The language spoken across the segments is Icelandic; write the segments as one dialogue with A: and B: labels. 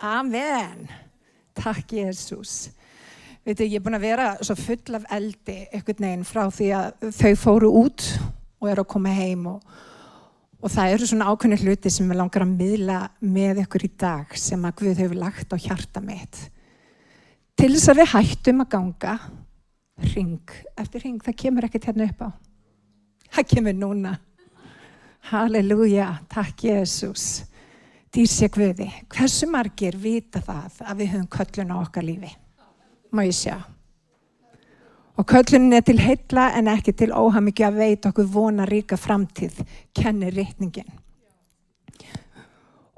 A: Amen. Takk, Jesús. Veitu, ég er búin að vera svo full af eldi einhvern veginn frá því að þau fóru út og eru að koma heim og það eru svona ákveðnir hluti sem ég langar að miðla með ykkur í dag sem að Guð hefur lagt á hjarta mitt. Til þess að við hættum að ganga hring eftir hring, það kemur ekkert hérna upp á. Það kemur núna. Halleluja, takk Jesús. Dýr sé Guði. Hversu margir vita það að við höfum köllun á okkar lífi? Má ég sjá. Og köllunin til heilla en ekki til óhamingju að veita okkur vona ríka framtíð, kennir ritningin.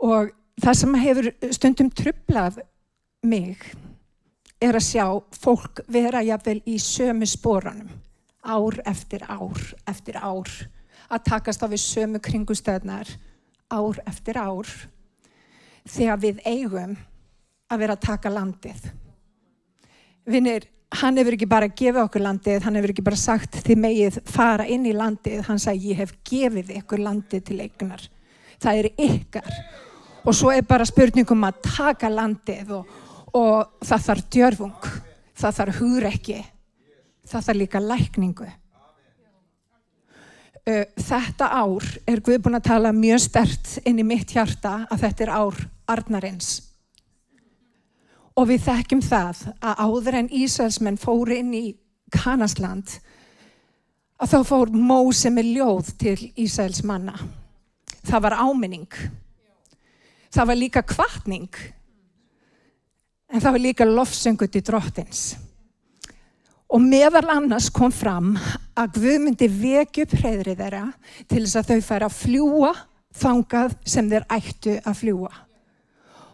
A: Og það sem hefur stundum truflað mig að sjá fólk vera jafnvel í sömu sporunum, ár eftir ár eftir ár, að takast á við sömu kringumstæðurnar, ár eftir ár, þegar við eigum að vera að taka landið. Vinir, hann hefur ekki bara gefið okkur landið, hann hefur ekki bara sagt þið megið fara inn í landið, hann sagði ég hef gefið ykkur landið til eignar. Það er ykkar. Og svo er bara spurningum að taka landið og það þarf djörfung, það þarf hugrekki, það þarf líka lækningu. Þetta ár er Guð búinn að tala mjög sterkt inn í mitt hjarta að þetta er ár Arnarins. Og við þekkjum það að áður en Ísraelsmenn fóru inn í Kanansland að þá fór Móse með ljóð til Ísraels manna. Það var áminning. Það var líka hvatning. En það var líka lofsöngur til drottins. Og meðal annars kom fram að Guð myndi vekja upp hreiðri þeirra til þess að þau færu að fljúga þangað sem þeir ættu að fljúga.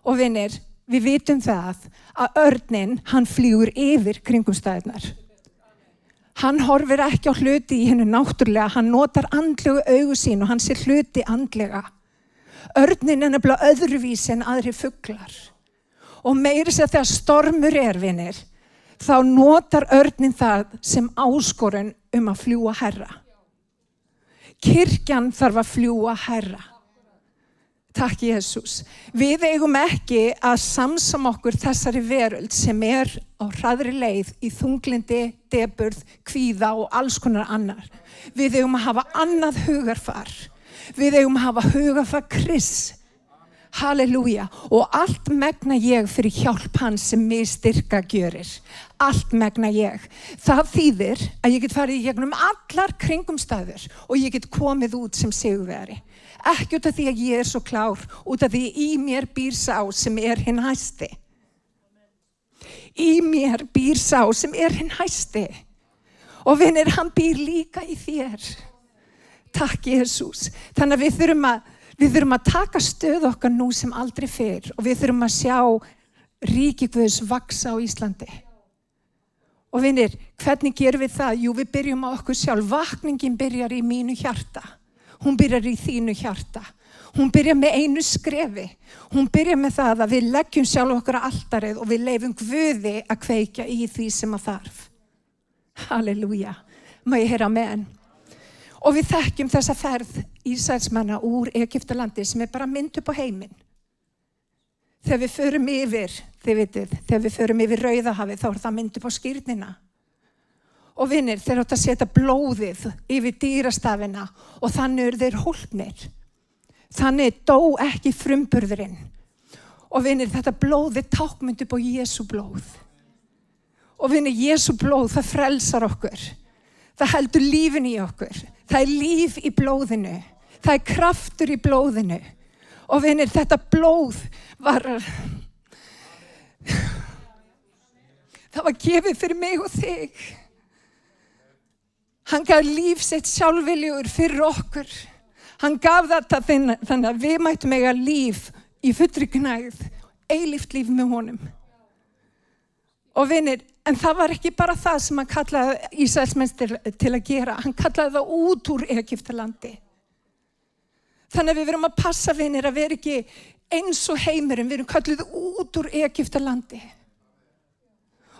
A: Og vinir, við vitum það að örninn, hann flýgur yfir kringumstæðurnar. Hann horfir ekki á hluti í hennu náttúrulega, hann notar andlegu augu sín og hann sér hluti andlega. Örninn er nefnilega öðruvísi en aðrir fuglar. Og meira sér þegar stormur er, vinir, þá notar örninn það sem áskorun að fljúga hærra. Kirkjan þarf að fljúga hærra. Takk Jesús. Við eigum ekki að samsama okkur þessari veröld sem er á hraðri leið í þunglindi, deburð, kvíða og alls konar annar. Við eigum að hafa annað hugarfar. Við eigum að hafa hugarfar Krists. Halleluja. Og allt megna ég fyrir hjálp hans sem mig styrka gjörir. Allt megna ég. Það þýðir að ég get farið í gegnum allar kringumstæður og ég get komið út sem sigurvegari. Ekki út af því að ég er svo klár, út af því í mér býr sá sem er hinn hæsti. Í mér býr sá sem er hinn hæsti. Og vinir, hann býr líka í þér. Takk Jesús. Þannig að við þurfum að taka stöð okkar nú sem aldrei fyrr og við þurfum að sjá ríki Guðs vaxa á Íslandi. Og vinir, hvernig gerum við það? Jú, við byrjum á okkur sjálf. Vakningin byrjar í mínu hjarta. Hún byrjar í þínu hjarta. Hún byrjar með einu skrefi. Hún byrjar með það að við leggjum sjálf okkar á altarið og við leyfum Guði að kveikja í því sem að þarf. Halleluja. Má ég heyra amen. Og við þekkjum þessa ferð Ísraelsmanna úr Egyptalandi sem er bara mynd upp á heiminn. Þegar við förum yfir, þið vitið, þegar við förum yfir Rauðahafið þá er það mynd upp á skírnina. Og vinir, þeir átt að setja blóðið yfir dýrastafina og þannig eru þeir hólpnir. Þannig dó ekki frumburðurinn. Og vinir, þetta blóð er tákmynd upp á Jesú blóð. Og vinir, Jesú blóð, það frelsar okkur. Það heldur lífin í okkur. Það er líf í blóðinu. Það er kraftur í blóðinu. Og vinir, þetta blóð það var gefið fyrir mig og þig. Hann gaf líf sitt sjálfviljugur fyrir okkur. Hann gaf þetta þannig að við mættum eiga líf í fullri gnægð, eilíft líf með honum. Og vinir, en það var ekki bara það sem hann kallaði Ísraelsmenn til að gera. Hann kallaði það út úr Egyptalandi. Þannig að við verum að passa, vinir, að vera ekki eins og heimurinn. Við erum kölluð út úr Egyptalandi.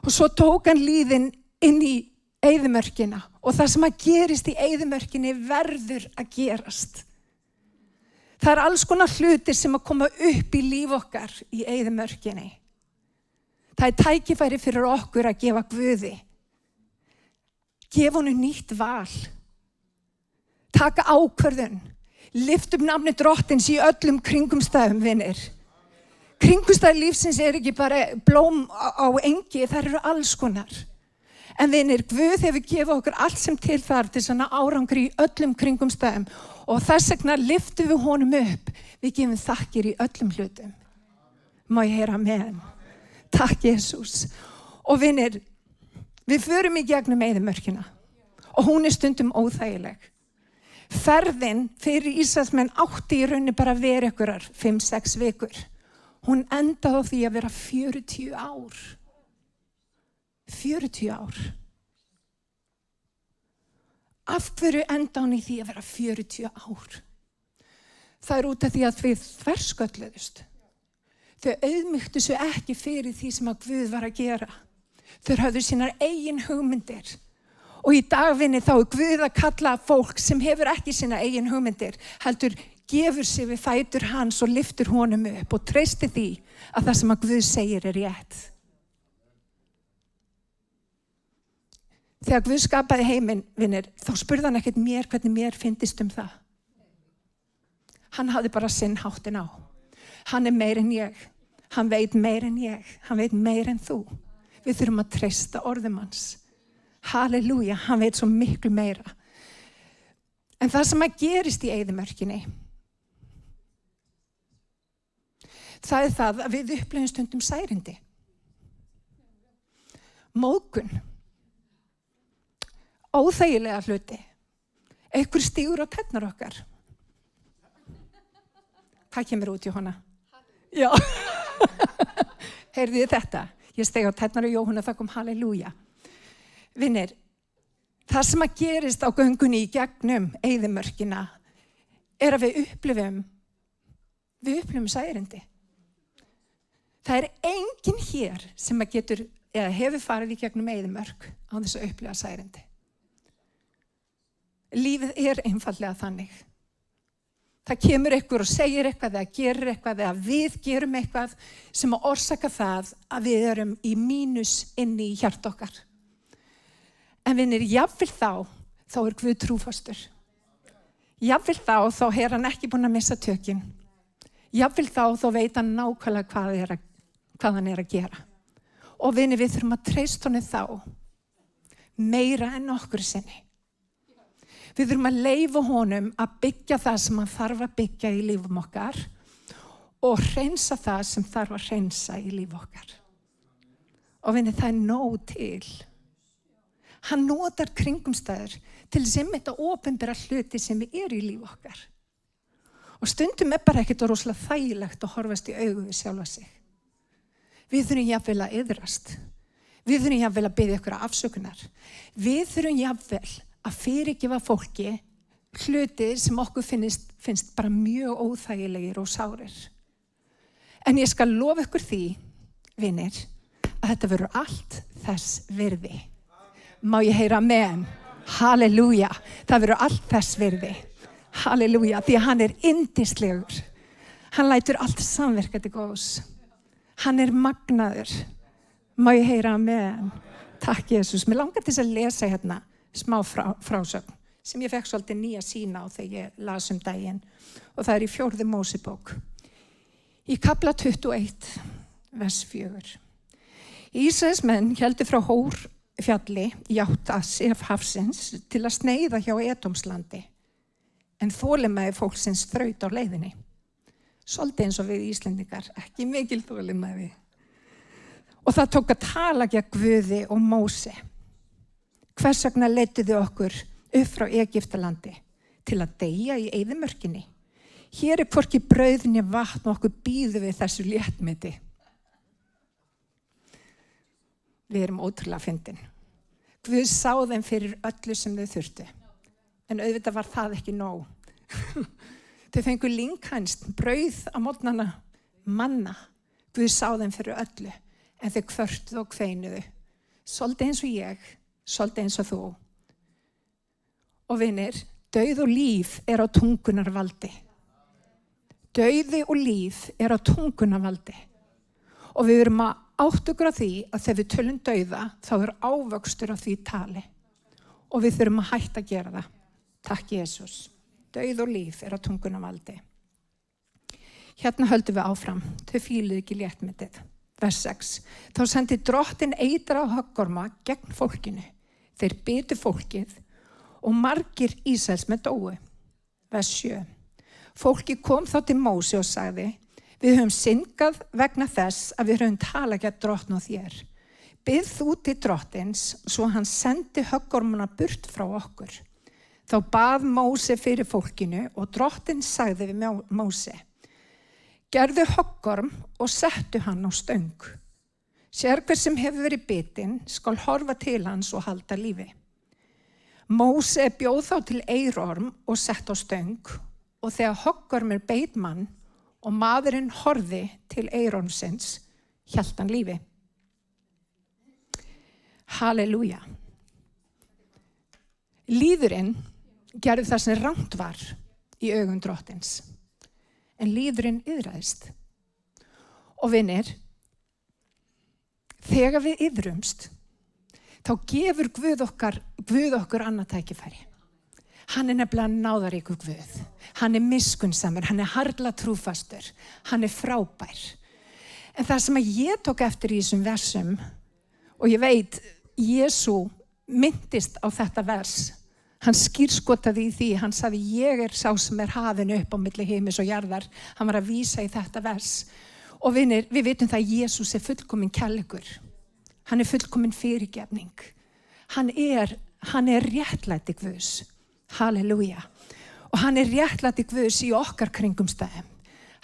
A: Og svo tók hann líðin inn í eyðimörkina og það sem að gerist í eyðimörkinni verður að gerast. Það alls konar hlutir sem að koma upp í líf okkar í eyðimörkinni. Það tækifæri fyrir okkur að gefa Guði. Gefa honum nýtt val. Taka ákvörðun. Lyft upp nafni Drottins í öllum kringumstæðum, vinir. Kringumstæður lífsins ekki bara blóm á engi, það eru alls konar. En vinir, Guð hefur gefið okkur allt sem til þarf til svona árangri í öllum kringumstæðum og þess vegna lyftum við honum upp. Við gefum þakkir í öllum hlutum. Má ég heyra amen. Takk Jesús. Og vinir, við förum í gegnum eyðimörkina og hún stundum óþægileg. Ferðin fyrir Ísraelsmenn átti í rauninni bara að vera einhverjar 5-6 vikur. Hún endaði á því að vera 40 ár. 40 ár. Af hverju enda hún í því að vera 40 ár? Það út af því að við þverskölluðust. Þau auðmýktu svo ekki fyrir því sem að Guð var að gera. Þau höfðu sínar eigin hugmyndir. Og í dagvinni þá Guð að kalla fólk sem hefur ekki sína eigin hugmyndir, heldur gefur sig við fætur hans og lyftur honum upp og treystir því að það sem að Guð segir er rétt. Þegar Guð skapaði heiminn, vinir, þá spurði hann ekkert mér hvernig mér fyndist það. Hann hafði bara sinn háttin á. Hann meir en ég. Hann veit meir en ég. Hann veit meir en þú. Við þurfum að treysta orðum hans. Halleluja, hann veit svo miklu meira. En það sem að gerist í eyðimörkinni, það það að við upplifum stundum særindi. Móðgun. Óþægilega hluti. Einhver stígur á tærnar okkar. Hvað kemur út Jóhanna? Já. Heyrðu þið þetta? Ég steig á tærnar og Jóhanna, það kom halleluja. Vinir, það sem að gerist á göngunni í gegnum eyðimörkina er að við upplifum særindi. Það enginn hér sem að getur eða hefur farið í gegnum eyðimörk á þess að upplifa særindi. Lífið einfaldlega þannig. Það kemur einhver og segir eitthvað eða gerir eitthvað eða við gerum eitthvað sem að orsaka það að við erum í mínus inni í hjarta okkar. En vinir, jafnvel þá er Guð trúfastur. Jafnvel þá er hann ekki búinn að missa tökin. Jafnvel þá veit hann nákvæmlega hvað hann er að gera. Og vinir, við þurfum að treysta honum þá meira en nokkur sinni. Við þurfum að leyfa honum að byggja það sem hann þarf að byggja í lífum okkar og hreinsa það sem þarf að hreinsa í líf okkar. Og vinir, það nóg til. Hann notar kringumstæður til sem þetta opinbera hluti sem í líf okkar. Og stundum bara ekkert rosalega þægilegt að horfast í augu við sjálfa sig. Við þurfum jafnvel að iðrast. Við þurfum jafnvel að biðja ykkur afsökunar. Við þurfum jafnvel að fyrirgefa fólki hluti sem okkur finnst bara mjög óþægilegir og sárir. En ég skal lofa ykkur því, vinir, að þetta verður allt þess virði. Má ég heyra amen? Halleluja. Það verður allt þess virði. Halleluja. Því að hann er yndislegur. Hann lætur allt samverka til góðs. Hann er magnaður. Má ég heyra amen? Takk Jesús. Mér langar til að lesa hérna smá frásögn sem ég fekk svolítið nýja sína á þegar ég las daginn. Og það er í 4. Mósebók. Í kafla 21, vers 4. Ísraelsmenn héldu frá Hór fjalli í átt að Sef hafsins til að sneiða hjá Edomslandi. En þolinmæði fólksins þraut á leiðinni. Svolítið eins og við Íslendingar, ekki mikil þolinmæði. Og það tók að tala gegn Guði og Móse. Hvers vegna leidduð okkur upp frá Egyptalandi til að deyja í eyðimörkinni? Hér er hvorki brauð né vatn og okkur bíðum við þessu léttmeti. Við erum ótrúlega fyndin. Guð sá þeim fyrir öllu sem þau þurftu. En auðvitað var það ekki nóg. Þau fengu lynghænst, brauð á morgnana, manna. Guð sá þeim fyrir öllu. En þau kvörtuðu og kveinuðu. Svolítið eins og ég, svolítið eins og þú. Og vinir, dauð og líf er á tungunar valdi. Dauði og líf á tungunavaldi. Og við erum að átta okkur á því að þegar við tölum dauða, þá ávöxtur á því tali. Og við þurfum að hætta að gera það. Takk Jesús. Dauð og líf á tungunavaldi. Hérna höldum við áfram. Þau fíluðu ekki léttmetið. Vers 6. Þá sendi drottinn eitra höggorma gegn fólkinu. Þeir bitu fólkið og margir Ísraelsmenn dóu. Vers 7. Fólkið kom þá til Móse og sagði: Við höfum syndgað vegna þess að við höfum talað gegn drottni og þér. Bið þú til drottins svo hann sendi höggormuna burt frá okkur. Þá bað Móse fyrir fólkinu og drottinn sagði við Móse: Gerðu höggorm og settu hann á stöng. Sérhver sem hefur verið bitinn skal horfa til hans og halda lífi. Móse bjóð þá til eirorm og sett á stöng, og þegar höggormur beit mann og maðurinn horfði til eirormsins, hélt hann lífi. Halleluja. Lýðurinn gerði það sem rangt var í augum drottins, en lýðurinn iðraðist. Og vinir, þegar við iðrumst, þá gefur Guð okkur annað tækifæri. Hann nefnilega náðaríkur Guð. Hann miskunnsamur, hann harla trúfastur, hann frábær. En það sem ég tók eftir í þessum versum, og ég veit, Jesú myndist á þetta vers, hann skírskotaði í því, hann sagði: Ég sá sem hafinn upp á milli heimis og jarðar. Hann var að vísa í þetta vers. Og vinir, við vitum það að Jesús fullkominn kærleikur. Hann fullkominn fyrirgefning. Hann réttlæti Guðs. Halleluja. Og hann réttlæti Guðs í okkar kringumstæðum.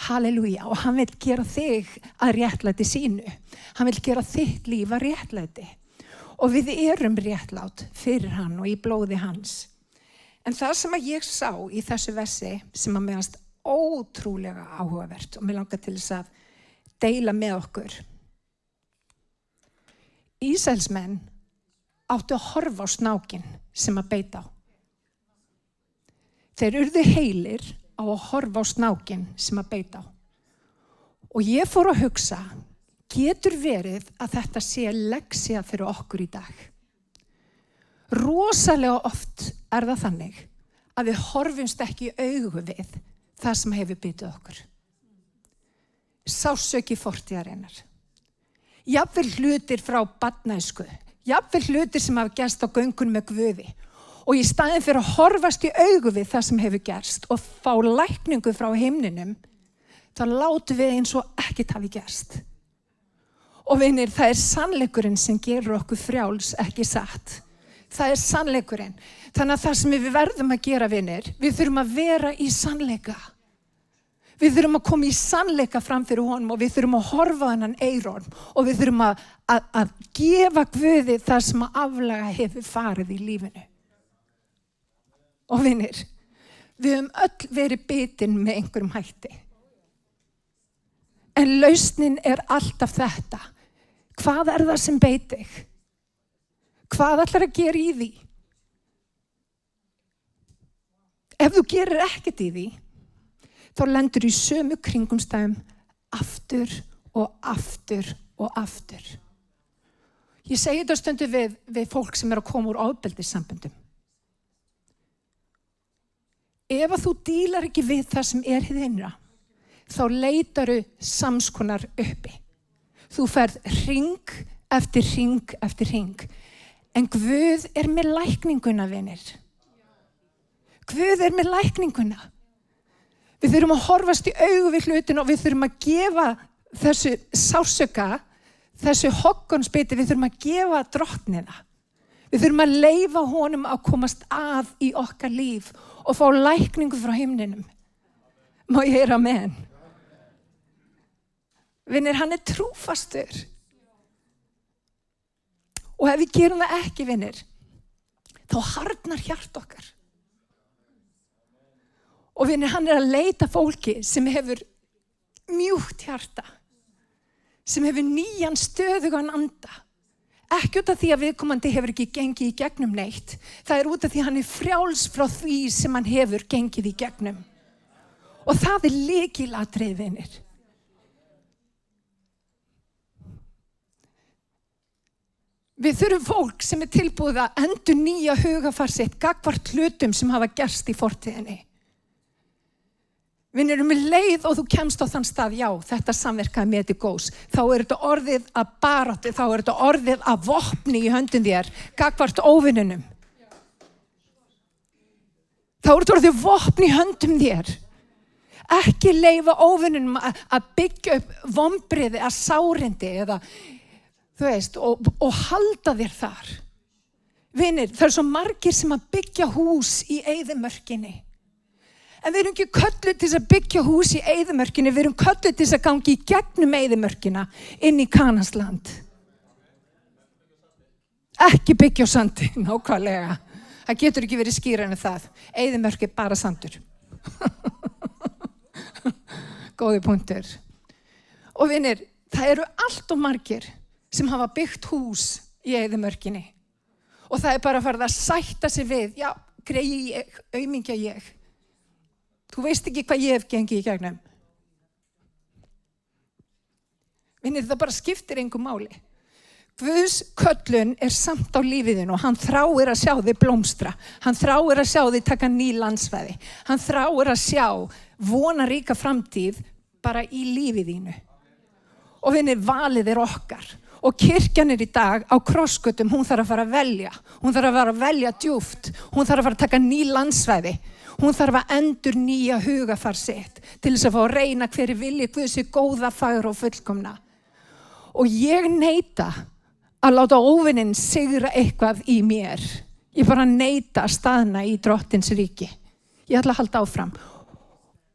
A: Halleluja. Og hann vil gera þig að réttlæti sínu. Hann vil gera þitt líf að réttlæti. Og við erum réttlát fyrir hann og í blóði hans. En það sem að ég sá í þessu versi, sem að mér fannst ótrúlega áhugavert og mér langar til þess að deila með okkur. Ísraelsmenn áttu að horfa á snákinn sem að beita á. Þeir urðu heilir á að horfa á snákinn sem að beita á. Og ég fór að hugsa, getur verið að þetta sé lexía fyrir okkur í dag? Rosalega oft það þannig að við horfumst ekki í augu við það sem hefur bitið okkur. Sársauki fortíðarinnar. Jafnvel hlutir frá barnæsku. Jafnvel hlutir sem hafa gerst á göngunum með Guði. Og í staðinn fyrir að horfast í augu við það sem hefur gerst og fá lækningu frá himninum, þá látum við eins og ekkert hafi gerst. Og vinir, það sannleikurinn sem gerur okkur frjáls, ekki satt. Það sannleikurinn. Þannig að það sem við verðum að gera, vinir, við þurfum að vera í sannleika. Við þurfum að koma í sannleika fram fyrir honum og við þurfum að horfa á þennan eirorm og við þurfum að gefa Guði það sem að aflaga hefur farið í lífinu. Og vinir, við höfum öll verið bitin með einhverjum hætti. En lausnin alltaf þetta. Hvað það sem beit þig? Hvað ætlar að gera í því? Ef þú gerir ekkert í því, þá lendur í sömu kringumstæðum aftur og aftur og aftur. Ég segi þetta stundu við fólk sem að koma úr ofbeldissamböndum. Ef að þú dílar ekki við það sem hið innra, þá leitaru samskonar uppi. Þú ferð hring eftir hring eftir hring. En Guð með lækninguna, vinir. Guð með lækninguna. Við þurfum að horfast í augu við hlutin og við þurfum að gefa þessu sársauka, þessu hoggormsbiti, við þurfum að gefa drottnina. Við þurfum að leyfa honum að komast að í okkar líf og fá lækningu frá himninum. Má ég heyra amen? Vinir, hann trúfastur. Og ef við gerum það ekki, vinir, þá harðnar hjart okkar. Og vinir, hann að leita fólki sem hefur mjúkt hjarta, sem hefur nýjan stöðugan anda. Ekki út af því að viðkomandi hefur ekki gengið í gegnum neitt. Það út af því að hann frjáls frá því sem hann hefur gengið í gegnum. Og það lykilatriði, vinir. Við þurfum fólk sem tilbúið að endurnýja hugafar sitt gagnvart hlutum sem hafa gerst í fortíðinni. Vinir, leið og þú kemst á þann stað, já, þetta samverkaði með til góðs, þá þetta orðið að baráttu, þá þetta orðið að vopni í höndum þér gagnvart óvinunum. Þá þetta orðið vopni í höndum þér. Ekki leyfa óvinunum að byggja upp vonbrigði, að sárindi eða þú veist, og halda þér þar. Vinir, það svo margir sem að byggja hús í eyðimörkinni. En við erum ekki kölluð til að byggja hús í eyðimörkinni, við erum kölluð til að gangi í gegnum eyðimörkina inn í Kanansland. Ekki byggja á sandi, nákvæmlega. Það getur ekki verið skýrara en það. Eyðimörk bara sandur. Góði punktur. Og vinir, það eru allt og margir sem hafa byggt hús í eyðimörkinni. Og það bara farið að sætta sig við, já, greiði ég, aumingja ég. Þú veist ekki hvað ég hef gengið í gegnum. Vinir, það bara skiptir engu máli. Guðs köllun samt á lífiðinu og hann þráir að sjá þig blómstra. Hann þráir að sjá þig taka ný landsvæði. Hann þráir að sjá vonaríka framtíð bara í lífiðinu. Og vinir, valið okkar. Og kirkjan í dag á krossgötum, hún þarf að fara að velja. Hún þarf að fara að velja djúpt. Hún þarf að fara að taka ný landsvæði. Hún þarf að endurnýja hugafar sitt til þess að fá að reyna hver vilji Guðs góða, fagra og fullkomna. Og ég neita að láta óvininn sigra eitthvað í mér. Ég bara neita að staðna í Drottins ríki. Ég ætla að halda áfram.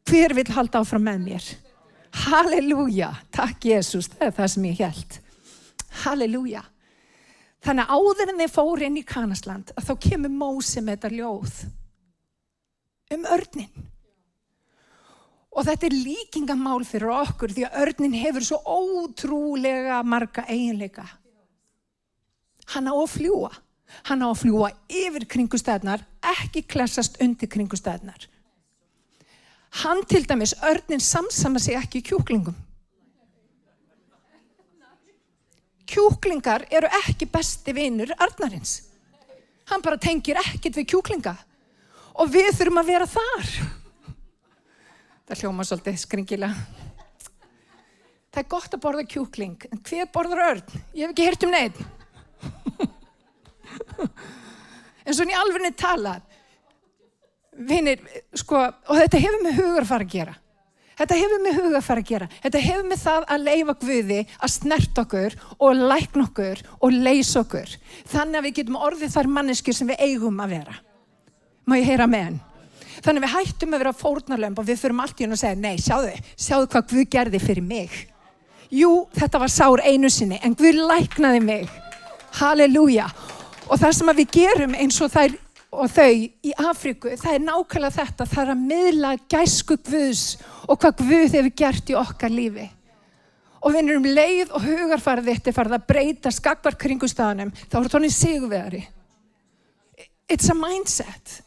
A: Hver vill halda áfram með mér? Halleluja, takk Jesús, það það sem ég hélt. Halleluja. Þannig að áður en þeir fóru inn í Kanansland, að þá kemur Móse með þetta ljóð örnin. Og þetta líkingamál fyrir okkur því að örnin hefur svo ótrúlega marga eiginleika. Hann á að fljúga. Hann á að fljúga yfir kringumstæðurnar, ekki klessast undir kringumstæðurnar. Hann til dæmis, örnin samsama sig ekki í kjúklingum. Kjúklingar eru ekki besti vinur arnarins. Hann bara tengir ekkert við kjúklinga. Og við þurfum að vera þar. Það hljómar svolítið skringilega. Það gott að borða kjúkling, en hver borðar örn? Ég hef ekki heyrt neinn. En svona í alvörunni talað. Vinir, og þetta hefur með hugarfar að gera. Þetta hefur með hugafar að gera. Þetta hefur með það að leyfa Guði að snerta okkur og lækna okkur og leysa okkur. Þannig að við getum orðið þær manneskjur sem við eigum að vera. Má ég heyra með hann? Þannig að við hættum að vera fórnarlömb og við þurfum allt í hún að segja, nei, sjáðu hvað Guð gerði fyrir mig. Jú, þetta var sár einu sinni, en Guð læknaði mig. Halleluja. Og það sem að við gerum eins og þær og þau í Afríku, það nákvæmlega þetta, það að miðla gæsku Guðs og hvað Guð hefur gert í okkar lífi. Og við erum leið og hugarfarið þitt farið að breyta skakvar kringumstæðunum, þá er tónið sigurvegari. It's a mindset.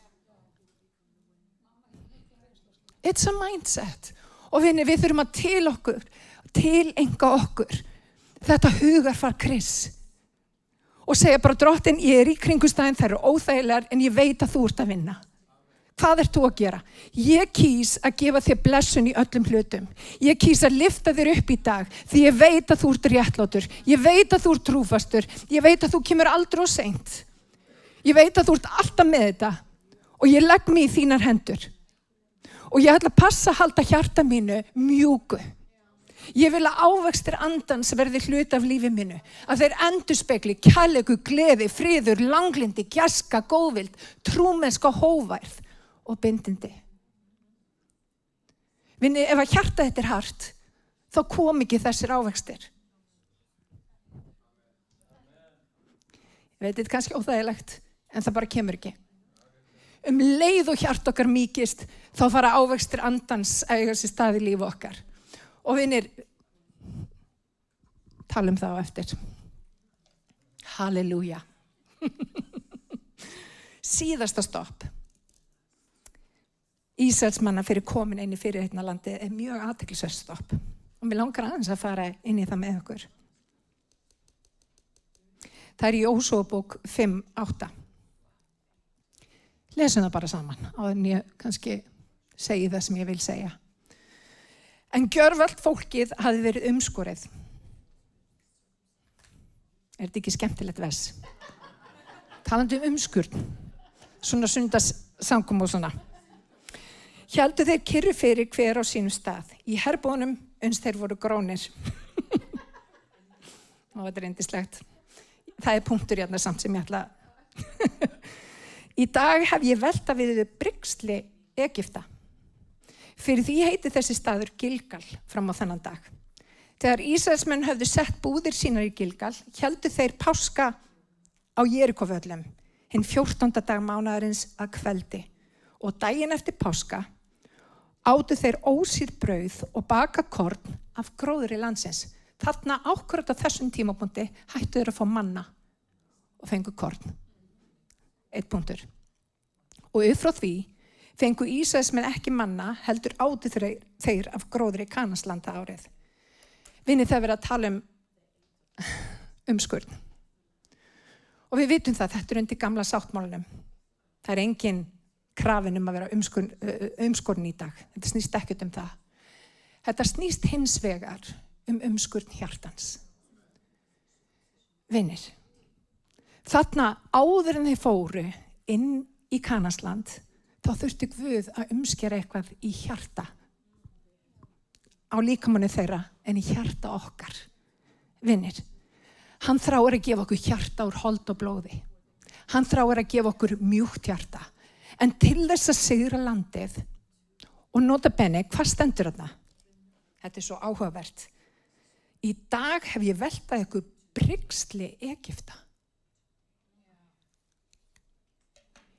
A: It's a mindset. Og við þurfum að tilenga okkur þetta hugarfar Krists. Og segja bara, Drottin, ég í kringumstæðin, þær eru óþægilegar, en ég veit að þú ert að vinna. Hvað ert þú að gera? Ég kýs að gefa þér blessun í öllum hlutum. Ég kýs að lyfta þér upp í dag, því ég veit að þú ert réttlátur. Ég veit að þú ert trúfastur. Ég veit að þú kemur aldrei of seint. Ég veit að þú ert alltaf með þetta. Og ég legg mig í þínar hendur. Og ég ætla að passa að halda hjarta mínu mjúku. Ég vil að ávextir andans verði hluti af lífi mínu. Að þeir endurspegli kærleiku, gleði, friður, langlindi, gæska, góðvild, trúmennska, hóværð og bindindi. Vinni, ef að hjarta þetta hart, þá kom ekki þessir ávextir. Ég veit, þetta er kannski óþægilegt, en það bara kemur ekki. Leið og hjarta okkar mýkist, þá fara ávextir andans að eiga sér stað í lífi okkar. Og vinir, tala það á eftir. Halleluja. Síðasta stopp. Ísraelsmanna fyrir komin inn í fyrirheitnalandi mjög athyglisvert stopp. Og mér langar aðeins að fara inn í það með okkur. Það í Jósúabók 5:8. Lesum það bara saman, áður en ég kannski segi það sem ég vil segja. En gjörvallt fólkið hafði verið umskorið. Er þetta ekki skemmtilegt vers? Talandi umskurn, svona sundarsamkom og svona. Héldu þeir kyrru fyrir hver á sínum stað. Í herbónum uns þeir voru grónir. Og þetta yndislegt. Það punktur hérna samt sem ég ætla. Í dag hef ég velta við brigsli Egypta. Fyrir því heiti þessi staður Gilgal fram á þennan dag. Þegar Ísraelsmenn höfðu sett búðir sínar í Gilgal, héldu þeir páska á Jerikóvöllum, hinn 14. dag mánaðarins að kveldi. Og daginn eftir páska átu þeir ósýr brauð og baka korn af gróðri landsins. Þarna ákvörð á þessum tímapunkti hættu þeir að fá manna og fengu korn. 1 punktur. Og upp frá því fengu Ísraelsmenn ekki manna, heldur átu þeir af gróðri Kananslanda árið. Vinir það verið að tala umskurn. Og við vitum það, þetta undir gamla sáttmálanum. Það engin krafin að vera umskurn í dag. Þetta snýst ekkert það. Þetta snýst hins vegar umskurn hjartans. Vinir, þarna áður en þeir fóru inn í Kanansland, þá þurfti Guð að umskera eitthvað í hjarta. Á líkamanni þeirra en í hjarta okkar. Vinir, hann þráir að gefa okkur hjarta úr hold og blóði. Hann þráir að gefa okkur mjúkt hjarta. En til þess að sigra landið, og nota bene, hvað stendur þarna? Þetta svo áhugavert. Í dag hef ég veltað ykkur brigsli Egypta.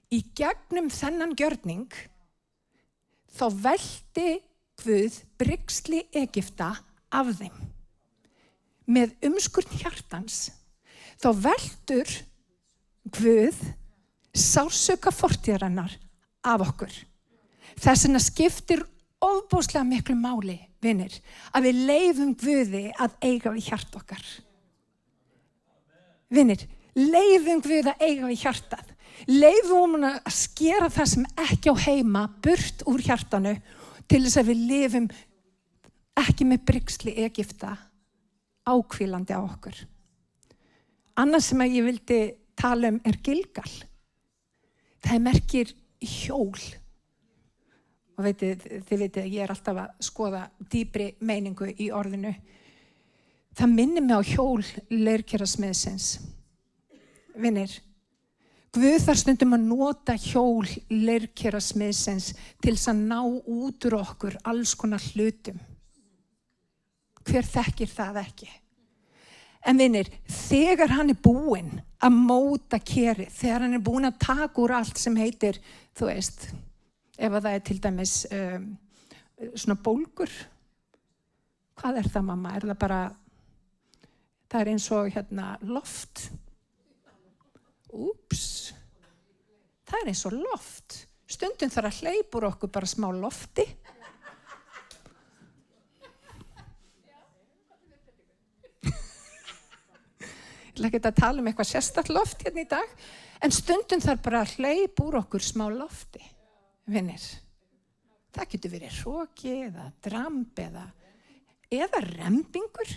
A: Í gegnum þennan gjörning, þá velti Guð brigsli Egypta af þeim. Með umskurn hjartans, þá veltur Guð sársauka fortíðarinnar af okkur. Þess vegna skiptir ofboðslega miklu máli, vinir, að við leyfum Guði að eiga við hjart okkar. Vinir, leyfum Guði að eiga við hjartað. Leyfum hún að skera það sem ekki á heima burt úr hjartanu til þess að við lifum ekki með brigsli Egypta áhvílandi á okkur. Annars sem ég vildi tala er Gilgal. Það merkir hjól. Og þið vitið að ég alltaf að skoða dýpri meiningu í orðinu. Það minnir mig á hjól leirkerasmiðsins. Vinir, Guð þarf stundum að nota hjól leirkerasmiðsins til þess að ná út úr okkur alls konar hlutum. Hver þekkir það ekki? En vinir, þegar hann búinn að móta kerið, þegar hann búinn að taka úr allt sem heitir, þú veist, ef það til dæmis svona bólgur, hvað það, mamma? Er það bara, það eins og loft. Úps, það eins og loft. Stundum þarf að hleypa úr okkur bara smá lofti. Ég ætla ekki að tala eitthvað sérstakt loft í dag, en stundum þarf bara að hleypa úr okkur smá lofti. Vinir, það getur verið hroki eða dramb eða rembingur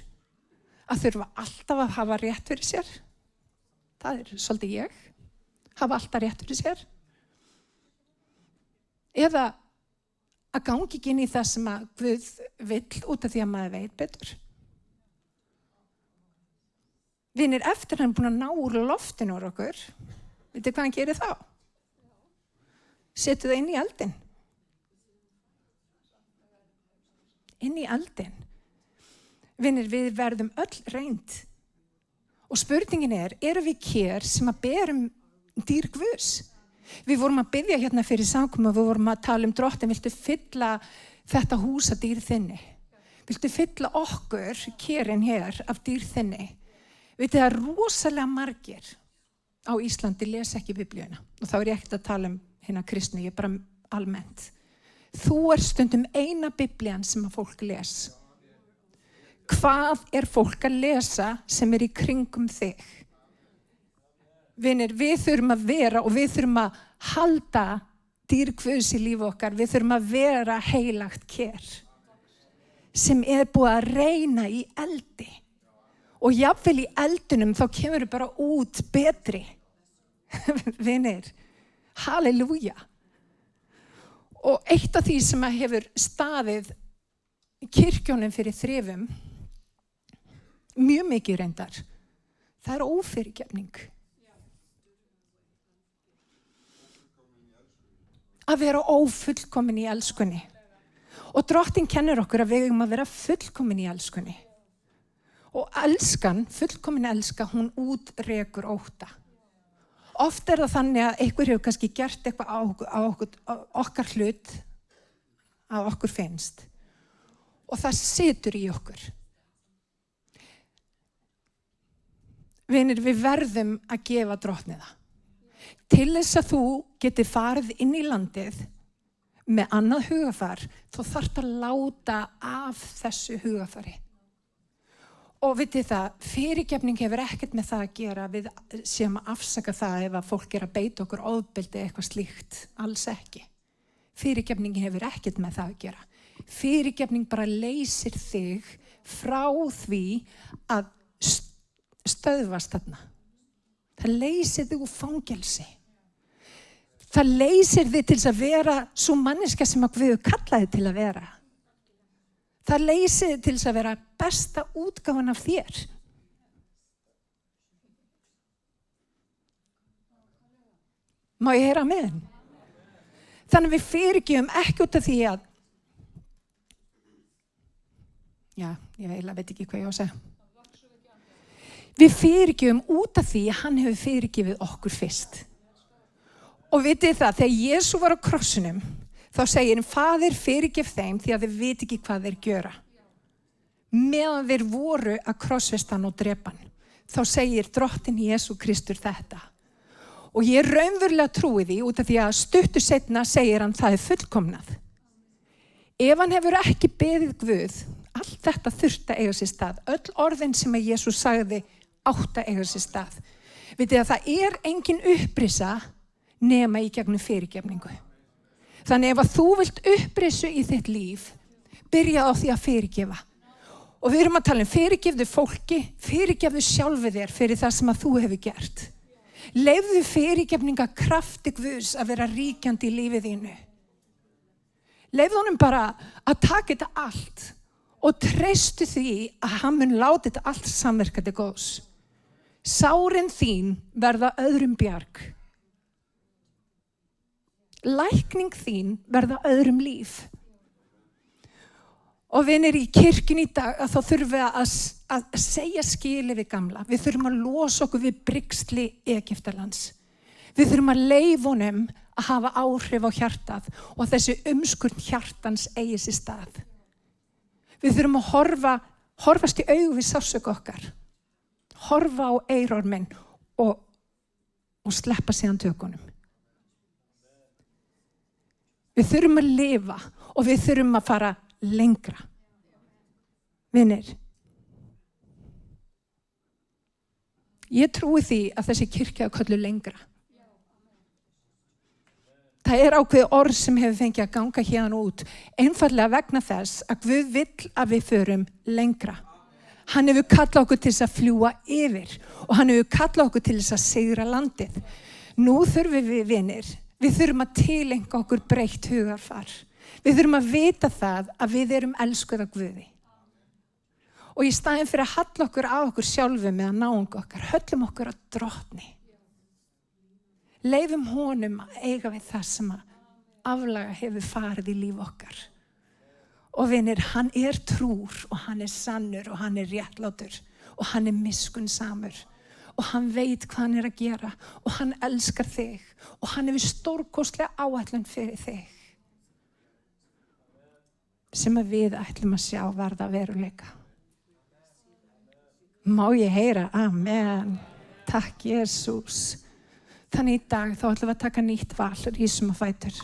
A: að þurfa alltaf að hafa rétt fyrir sér. Það svolítið ég, hafa alltaf rétt fyrir sér. Eða að gangi ekki inn í það sem að Guð vill út af því að maður veit betur. Vinir, eftir hann búin að ná úr loftinu úr okkur, veitir hvað hann gerir þá? Setur það inn í eldin. Inn í eldin. Vinir, við verðum öll reynd. Og spurningin erum við hér sem að berum dýr Guðs? Við vorum að biðja hérna fyrir samkomu, við vorum að tala Drottin, viltu fylla þetta hús af dýr þinni? Viltu fylla okkur kérinn hér af dýr þinni? Vitið það rosalega margir á Íslandi lesa ekki Biblíuna. Og þá ég ekkert að tala hina kristnu, ég bara almennt. Þú stundum eina biblían sem að fólk les. Hvað fólk að lesa sem í kringum þig? Vinir, við þurfum að vera og við þurfum að halda dýr Guðs í lífi okkar. Við þurfum að vera heilagt ker sem búið að reyna í eldi. Og jafnvel í eldunum þá kemur bara út betri. Vinir, halleluja. Og eitt af því sem hefur staðið kirkjónum fyrir þrifum, mjög mikið reyndar, það ófyrirgefning. Að vera ófullkomin í elskunni. Og Drottinn kennir okkur að við eigum að vera fullkomin í elskunni. Og elskan, fullkomin elska, hún útrekur ótta. Oft það þannig að einhver hefur kannski gert eitthvað á okkar hlut, að okkur finnst. Og það situr í okkur. Vinir, við verðum að gefa Drottni það. Til þess að þú geti farið inn í landið með annað hugafar, þá þarft að láta af þessu hugafari. Og vitið það, fyrirgefning hefur ekkert með það að gera, við séum að afsaka það ef að fólk að beita okkur ofbeldi eitthvað slíkt, alls ekki. Fyrirgefning hefur ekkert með það að gera. Fyrirgefning bara leysir þig frá því að stöðvast þarna. Það leysir þig úr fangelsi. Það leysir þig til að vera svo manneska sem að Guð kallaði til að vera. Það leysir þig til að vera besta útgáfan af þér. Má ég heyra amen? Þannig að við fyrirgefum ekki út af því að, ég eiginlega veit ekki hvað ég á að segja. Við fyrirgefum út af því að hann hefur fyrirgefið okkur fyrst. Og vitið það, þegar Jesú var á krossinum, þá segir hann, Faðir, fyrirgef þeim því að þeir viti ekki hvað þeir gjöra. Meðan þeir voru að krossfesta hann og drepa hann, þá segir Drottinn Jesú Kristur þetta. Og ég raunverulega trúi því út af því að stuttu seinna segir hann, það fullkomnað. Ef hann hefur ekki beðið Guð, allt þetta þurfti að eiga sér stað. Öll orðin sem að Jesú sagði átti að eiga sér stað. Vitið að það engin upprisa nema í gegnum fyrirgefningu. Þannig ef að þú vilt upprisu í þitt líf, byrja á því að fyrirgefa. Og við erum að tala fyrirgefðu fólki, fyrirgefðu sjálfu þér fyrir það sem að þú hefur gert. Leyfðu fyrirgefninga krafti Guðs að vera ríkjandi í lífið þínu. Leyfðu honum bara að taka þetta allt og treystu því að hann mun láta þetta allt samverka til góðs. Sárin þín verða öðrum bjarg. Lækning þín verða öðrum líf. Og vinir í kirkjunni í dag að þá þurfum við að segja skilið við gamla. Við þurfum að losa okkur við brigsli Egyptalands. Við þurfum að leyfa honum að hafa áhrif á hjartað og þessi umskurn hjartans eigi sér stað. Við þurfum að horfast í augu við sársauka okkar. Horfa á eyrorminn og sleppa síðan tökunum. Við þurfum að lifa og við þurfum að fara lengra. Vinir, ég trúi því að þessi kirkja köllu lengra. Það ákveðið orð sem hefur fengið að ganga hérna út, einfallega vegna þess að Guð vill að við förum lengra. Hann hefur kallað okkur til þess að fljúga yfir og hann hefur kallað okkur til þess að sigra landið. Nú þurfum við, vinir, við þurfum að tileinka okkur breytt hugarfar. Við þurfum að vita það að við erum elskuð af Guði. Og í staðinn fyrir að halla okkur á okkur sjálfum með að náunga okkar, höllum okkur að Drottni. Leifum honum að eiga við það sem að aflaga hefur farið í líf okkar. Og vinir, hann trúr og hann sannur og hann réttlátur og hann miskunnsamur. Og hann veit hvað hann að gera og hann elskar þig og hann hefur stórkostlega áætlun fyrir þig. Sem að við ætlum að sjá verða veruleika. Má ég heyra? Amen. Takk, Jesús. Þannig í dag þá ætlum við að taka nýtt val, rísum á fætur.